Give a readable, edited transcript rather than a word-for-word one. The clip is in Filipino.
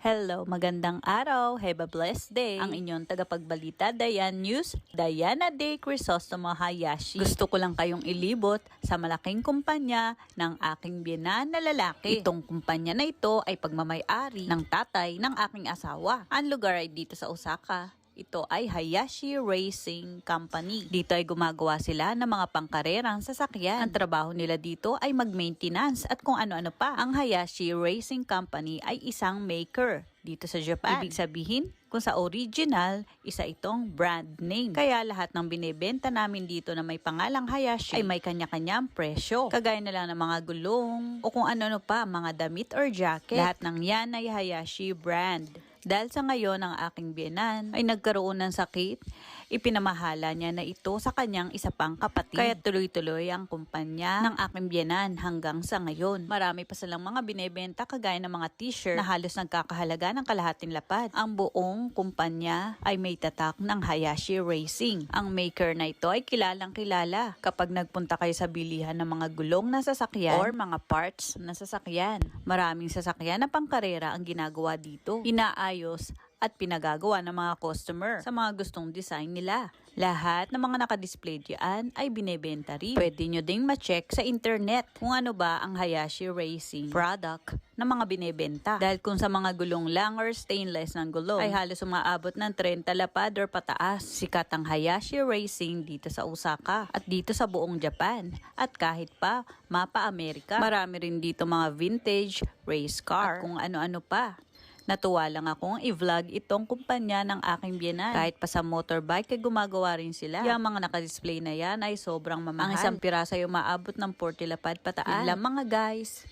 Hello, magandang araw. Have a blessed day. Ang inyong tagapagbalita, Dayan News, Diana de Crisostomo Hayashi. Gusto ko lang kayong ilibot sa malaking kumpanya ng aking biyenan na lalaki. Itong kumpanya na ito ay pagmamay-ari ng tatay ng aking asawa. Ang lugar ay dito sa Osaka. Ito ay Hayashi Racing Company. Dito ay gumagawa sila ng mga pangkarerang sasakyan. Ang trabaho nila dito ay mag-maintenance at kung ano-ano pa. Ang Hayashi Racing Company ay isang maker dito sa Japan. Ibig sabihin, kung sa original, isa itong brand name. Kaya lahat ng binebenta namin dito na may pangalang Hayashi ay may kanya-kanyang presyo. Kagaya na lang ng mga gulong o kung ano-ano pa, mga damit or jacket. Lahat ng yan ay Hayashi brand. Dahil sa ngayon ang aking biyenan ay nagkaroon ng sakit, ipinamahala niya na ito sa kanyang isa pang kapatid. Kaya tuloy-tuloy ang kumpanya ng aking biyenan hanggang sa ngayon. Marami pa silang mga binebenta kagaya ng mga t-shirt na halos nagkakahalaga ng kalahating lapad. Ang buong kumpanya ay may tatak ng Hayashi Racing. Ang maker na ito ay kilalang kilala kapag nagpunta kayo sa bilihan ng mga gulong na sasakyan or mga parts na sasakyan. Maraming sasakyan na pangkarera ang ginagawa dito. Inaayos at pinagagawa ng mga customer sa mga gustong design nila. Lahat ng mga nakadisplay diyan ay binebenta rin. Pwede nyo ding ma-check sa internet kung ano ba ang Hayashi Racing product na mga binebenta. Dahil kung sa mga gulong lang or stainless ng gulong ay halos umaabot ng 30 lapad or pataas. Sikat ang Hayashi Racing dito sa Osaka at dito sa buong Japan. At kahit pa mapa Amerika, marami rin dito mga vintage race car at kung ano-ano pa. Natuwa lang akong i-vlog itong kumpanya ng aking biyenan. Kahit pa sa motorbike ay gumagawa rin sila. Yung mga nakadisplay na yan ay sobrang mamahal. Ang isang piraso ay umaabot ng 40 lapad pataas. Yun lang mga guys.